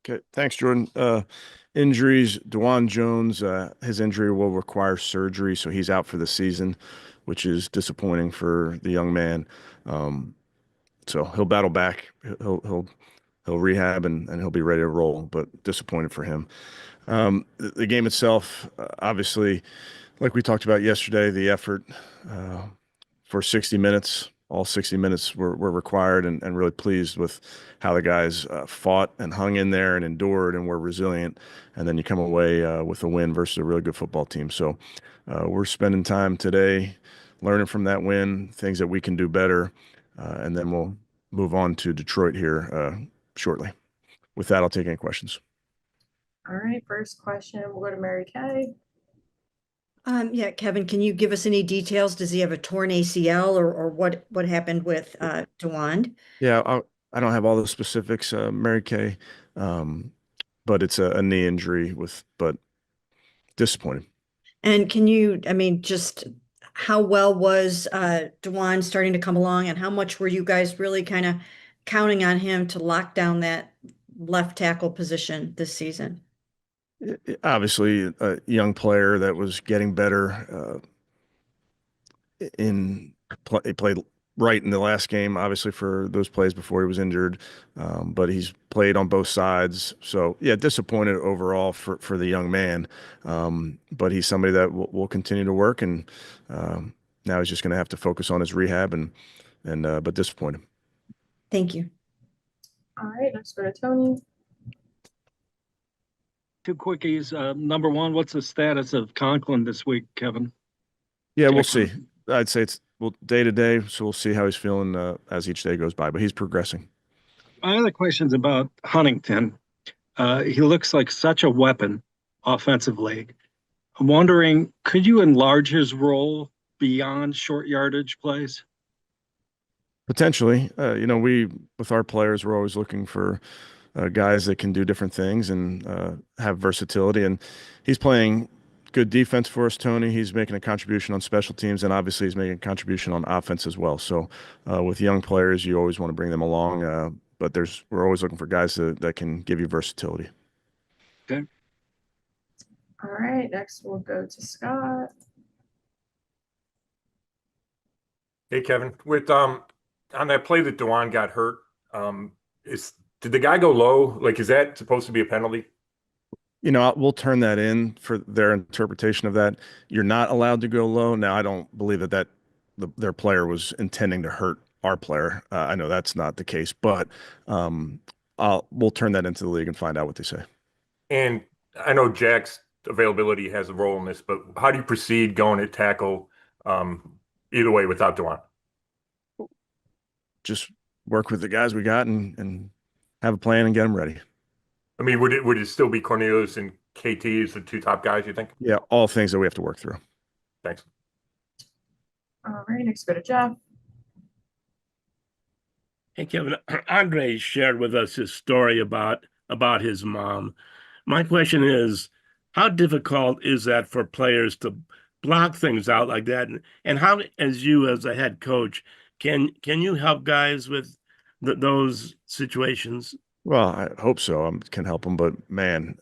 Okay, thanks, Jordan. Injuries, Dewan Jones, his injury will require surgery, so he's out for the season, which is disappointing for the young man. Um, so he'll battle back. He'll rehab and he'll be ready to roll, but disappointed for him. The game itself, obviously, like we talked about yesterday, the effort uh, for 60 minutes, all 60 minutes were required, and really pleased with how the guys fought and hung in there and endured and were resilient. And then you come away with a win versus a really good football team. So we're spending time today learning from that win, things that we can do better, and then we'll move on to Detroit here shortly. With that, I'll take any questions. All right, first question, we'll go to Mary Kay. Yeah, Kevin, can you give us any details? Does he have a torn ACL or what happened with DeWand? Yeah, I don't have all the specifics, Mary Kay, but it's a knee injury but disappointing. And can you, I mean, just how well was DeWand starting to come along, and how much were you guys really kind of counting on him to lock down that left tackle position this season? Obviously, a young player that was getting better he played right in the last game, obviously for those plays before he was injured, but he's played on both sides. So yeah, disappointed overall for the young man, but he's somebody that will continue to work, and now he's just going to have to focus on his rehab but disappointed. Thank you. All right, next go to Tony. Two quickies. Number one, what's the status of Conklin this week, Kevin? Yeah, we'll see. I'd say it's day to day, so we'll see how he's feeling as each day goes by, but he's progressing. My other question's about Huntington. He looks like such a weapon offensively. I'm wondering, could you enlarge his role beyond short yardage plays? Potentially. We, with our players, we're always looking for guys that can do different things and have versatility. And he's playing good defense for us, Tony. He's making a contribution on special teams, and obviously he's making a contribution on offense as well. So with young players, you always want to bring them along, but we're always looking for guys that can give you versatility. Okay. All right, next we'll go to Scott. Hey, Kevin, with on that play that Dewan got hurt, did the guy go low? Like, is that supposed to be a penalty? We'll turn that in for their interpretation of that. You're not allowed to go low. Now, I don't believe that their player was intending to hurt our player. I know that's not the case, but we'll turn that into the league and find out what they say. And I know Jack's availability has a role in this, but how do you proceed going at tackle either way without Dewan? Just work with the guys we got and have a plan and get them ready. I mean, would it still be Cornelius and KT as the two top guys, you think? Yeah, all things that we have to work through. Thanks. All right, next go to Jeff. Hey, Kevin, Andre shared with us his story about his mom. My question is, how difficult is that for players to block things out like that? And how, as a head coach, can you help guys with those situations? Well, I hope so. I can help them, but man,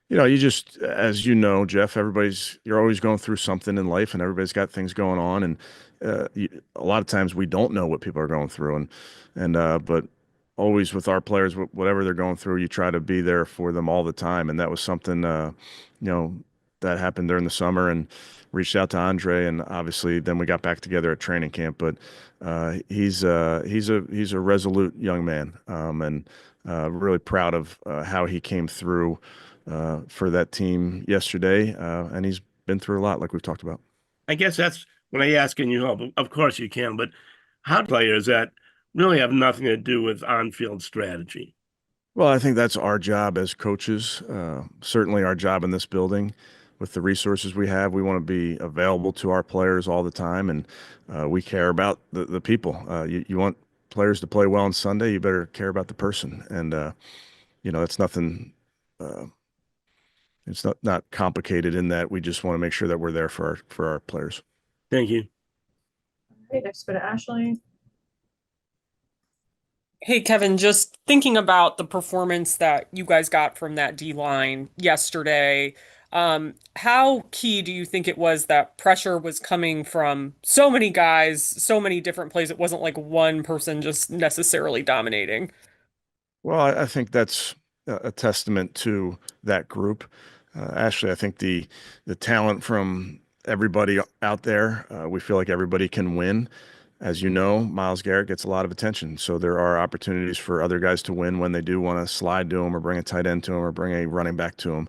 you just, as you know, Jeff, you're always going through something in life, and everybody's got things going on, and a lot of times we don't know what people are going through, but always with our players, whatever they're going through, you try to be there for them all the time, and that was something, that happened during the summer, and reached out to Andre, and obviously then we got back together at training camp. But he's a resolute young man, and really proud of how he came through for that team yesterday, and he's been through a lot, like we've talked about. I guess that's when I ask, can you help? Of course you can, but how players that really have nothing to do with on-field strategy? Well, I think that's our job as coaches, certainly our job in this building. With the resources we have, we want to be available to our players all the time, and we care about the people. You want players to play well on Sunday, you better care about the person. And, it's nothing, it's not complicated in that. We just want to make sure that we're there for our players. Thank you. Okay, next go to Ashley. Hey, Kevin, just thinking about the performance that you guys got from that D line yesterday, how key do you think it was that pressure was coming from so many guys, so many different plays? It wasn't like one person just necessarily dominating. Well, I think that's a testament to that group. Ashley, I think the talent from everybody out there, we feel like everybody can win. As you know, Miles Garrett gets a lot of attention, so there are opportunities for other guys to win when they do want to slide to him or bring a tight end to him or bring a running back to him.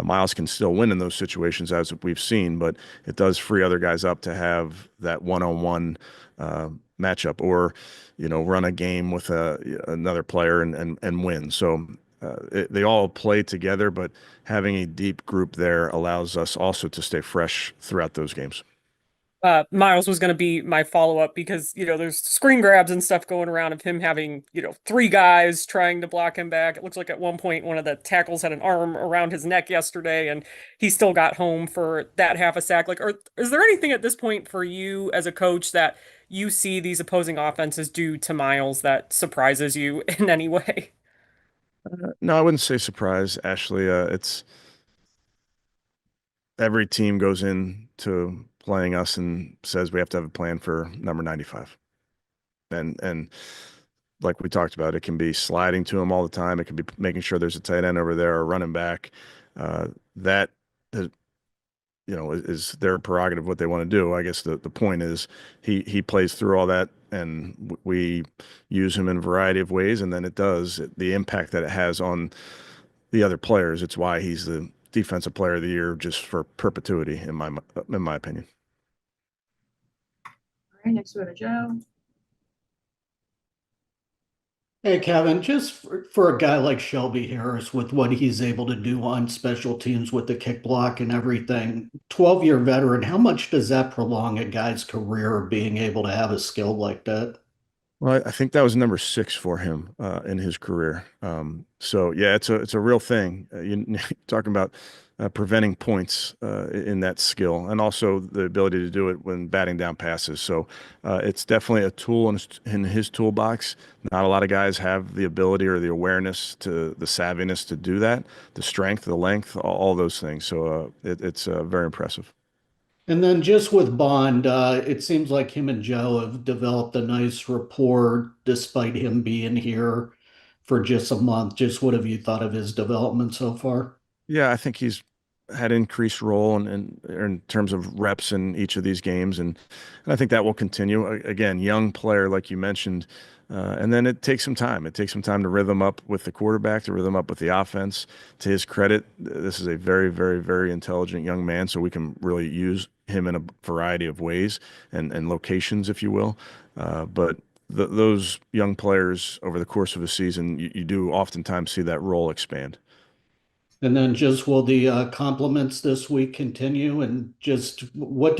Miles can still win in those situations, as we've seen, but it does free other guys up to have that one-on-one matchup, or run a game with another player and win. So they all play together, but having a deep group there allows us also to stay fresh throughout those games. Miles was going to be my follow-up because, there's screen grabs and stuff going around of him having, three guys trying to block him back. It looks like at one point one of the tackles had an arm around his neck yesterday, and he still got home for that half a sack. Is there anything at this point for you as a coach that you see these opposing offenses do to Miles that surprises you in any way? No, I wouldn't say surprise, Ashley. It's every team goes into playing us and says we have to have a plan for number 95. And like we talked about, it can be sliding to him all the time. It can be making sure there's a tight end over there or running back. That is, is their prerogative what they want to do. I guess the point is he plays through all that, and we use him in a variety of ways, and then the impact that it has on the other players. It's why he's the defensive player of the year just for perpetuity, in my opinion. All right, next we go to Joe. Hey, Kevin, just for a guy like Shelby Harris with what he's able to do on special teams with the kick block and everything, 12-year veteran, how much does that prolong a guy's career being able to have a skill like that? Well, I think that was number 6 for him in his career. So yeah, it's a real thing. You're talking about preventing points in that skill, and also the ability to do it when batting down passes. So it's definitely a tool in his toolbox. Not a lot of guys have the ability or the awareness the savviness to do that, the strength, the length, all those things. So it's very impressive. And then just with Bond, it seems like him and Joe have developed a nice rapport despite him being here for just a month. Just what have you thought of his development so far? Yeah, I think he's had increased role in terms of reps in each of these games, and I think that will continue. Again, young player like you mentioned, and then it takes some time. It takes some time to rhythm up with the quarterback, to rhythm up with the offense. To his credit, this is a very, very, very intelligent young man, so we can really use him in a variety of ways and locations, if you will. But those young players over the course of a season, you do oftentimes see that role expand. And then just will the compliments this week continue? And just what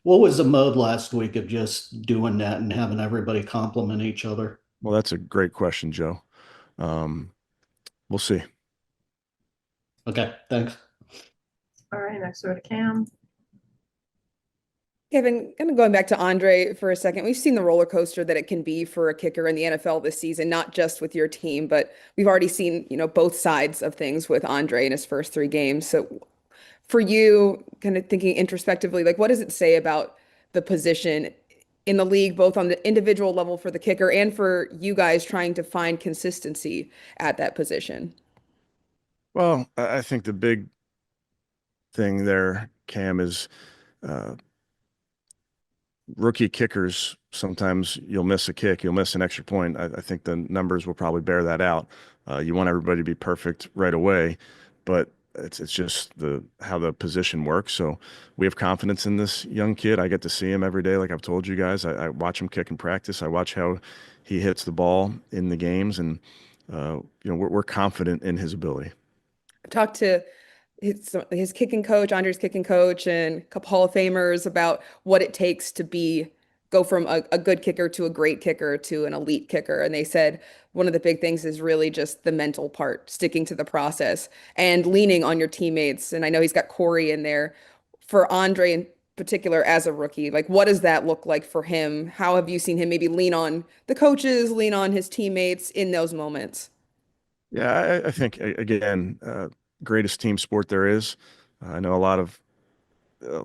was the mode last week of just doing that and having everybody compliment each other? Well, that's a great question, Joe. We'll see. Okay, thanks. All right, next we go to Cam. Kevin, kind of going back to Andre for a second, we've seen the roller coaster that it can be for a kicker in the NFL this season, not just with your team, but we've already seen, both sides of things with Andre in his first 3 games. So for you, kind of thinking introspectively, what does it say about the position in the league, both on the individual level for the kicker and for you guys trying to find consistency at that position? Well, I think the big thing there, Cam, is rookie kickers. Sometimes you'll miss a kick, you'll miss an extra point. I think the numbers will probably bear that out. You want everybody to be perfect right away, but it's just how the position works. So we have confidence in this young kid. I get to see him every day, like I've told you guys. I watch him kick in practice. I watch how he hits the ball in the games, and we're confident in his ability. I've talked to his kicking coach, Andre's kicking coach, and a couple Hall of Famers about what it takes to go from a good kicker to a great kicker to an elite kicker. And they said one of the big things is really just the mental part, sticking to the process and leaning on your teammates. And I know he's got Corey in there. For Andre, and particular as a rookie? Like, what does that look like for him? How have you seen him maybe lean on the coaches, lean on his teammates in those moments? Yeah, I think again, greatest team sport there is. I know a lot of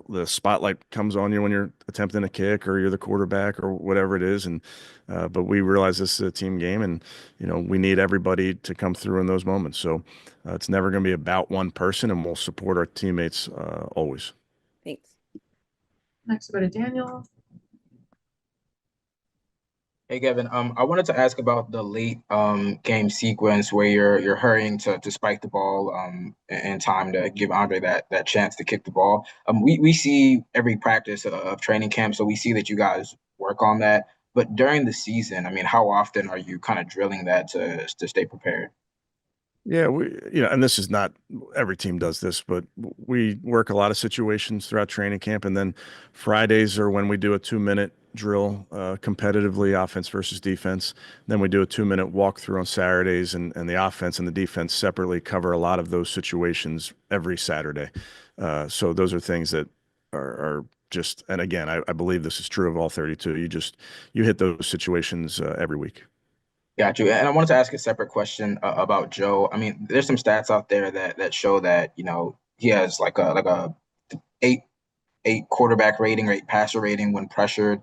the spotlight comes on you when you're attempting a kick or you're the quarterback or whatever it is, and but we realize this is a team game, and we need everybody to come through in those moments. So it's never going to be about one person, and we'll support our teammates always. Thanks. Next, we'll go to Daniel. Hey Kevin, I wanted to ask about the late game sequence where you're hurrying to spike the ball in time to give Andre that chance to kick the ball. We see every practice of training camp, so we see that you guys work on that. But during the season, I mean, how often are you kind of drilling that to stay prepared? Yeah, and this is not every team does this, but we work a lot of situations throughout training camp, and then Fridays are when we do a 2-minute drill, competitively, offense versus defense. Then we do a 2-minute walkthrough on Saturdays, and the offense and the defense separately cover a lot of those situations every Saturday. So those are things that are just, and again, I believe this is true of all 32. You hit those situations every week. Got you. And I wanted to ask a separate question about Joe. I mean, there's some stats out there that show that, he has like a eight quarterback rating or eight passer rating when pressured.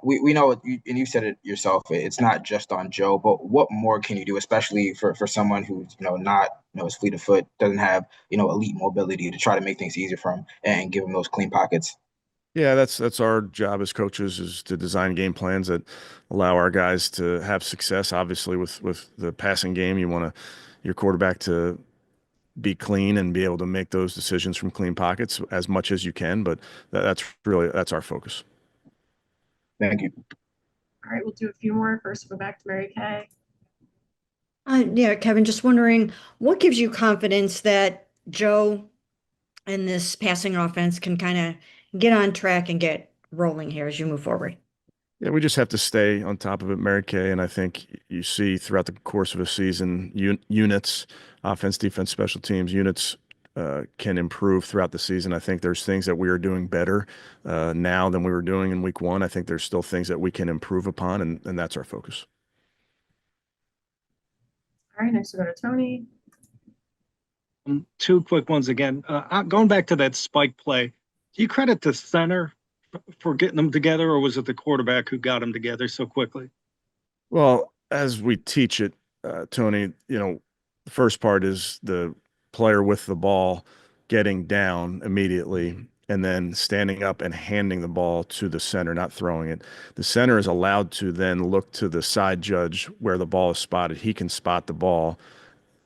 We know, and you said it yourself, it's not just on Joe, but what more can you do, especially for someone who's, not, is fleet of foot, doesn't have, elite mobility, to try to make things easier for him and give him those clean pockets? Yeah, that's our job as coaches, is to design game plans that allow our guys to have success. Obviously, with the passing game, you want your quarterback to be clean and be able to make those decisions from clean pockets as much as you can. But that's our focus. Thank you. All right, we'll do a few more. First, we'll go back to Mary Kay. Yeah, Kevin, just wondering what gives you confidence that Joe and this passing offense can kind of get on track and get rolling here as you move forward? Yeah, we just have to stay on top of it, Mary Kay. And I think you see throughout the course of a season, units, offense, defense, special teams, units can improve throughout the season. I think there's things that we are doing better now than we were doing in week one. I think there's still things that we can improve upon, and that's our focus. All right, next we'll go to Tony. Two quick ones again. Going back to that spike play, do you credit the center for getting them together, or was it the quarterback who got them together so quickly? Well, as we teach it, Tony, the first part is the player with the ball getting down immediately and then standing up and handing the ball to the center, not throwing it. The center is allowed to then look to the side judge where the ball is spotted. He can spot the ball.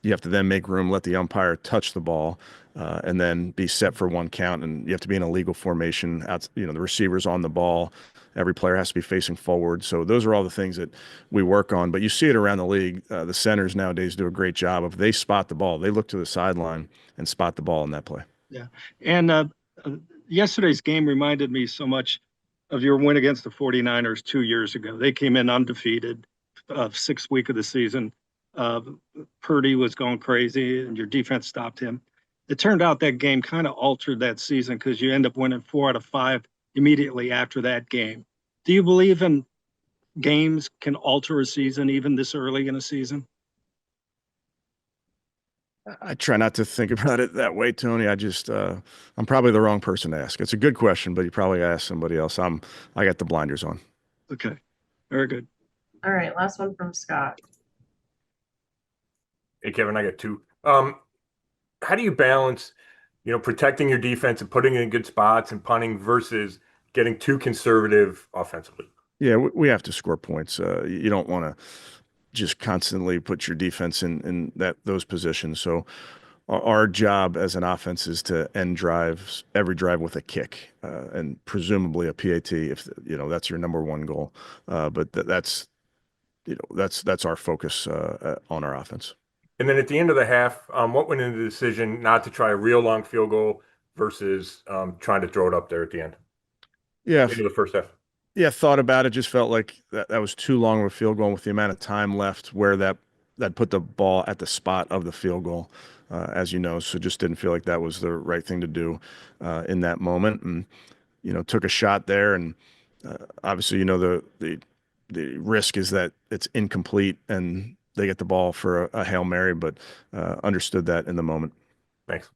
You have to then make room, let the umpire touch the ball, and then be set for one count. And you have to be in a legal formation. The receiver's on the ball. Every player has to be facing forward. So those are all the things that we work on. But you see it around the league. The centers nowadays do a great job of, they spot the ball. They look to the sideline and spot the ball in that play. Yeah. And yesterday's game reminded me so much of your win against the 49ers 2 years ago. They came in undefeated, 6th week of the season. Purdy was going crazy and your defense stopped him. It turned out that game kind of altered that season because you end up winning 4 out of 5 immediately after that game. Do you believe in games can alter a season even this early in a season? I try not to think about it that way, Tony. I'm probably the wrong person to ask. It's a good question, but you probably ask somebody else. I got the blinders on. Okay, very good. All right, last one from Scott. Hey, Kevin, I got two. How do you balance, protecting your defense and putting it in good spots and punting versus getting too conservative offensively? Yeah, we have to score points. You don't want to just constantly put your defense in those positions. So our job as an offense is to end every drive with a kick, and presumably a PAT if that's your number one goal. But that's our focus on our offense. And then at the end of the half, what went into the decision not to try a real long field goal versus trying to throw it up there at the end? Yeah, Into the first half. Yeah, thought about it. Just felt like that was too long of a field goal with the amount of time left where that put the ball at the spot of the field goal, as you know. So just didn't feel like that was the right thing to do in that moment. And took a shot there, and obviously, the risk is that it's incomplete and they get the ball for a Hail Mary, but understood that in the moment. Thanks.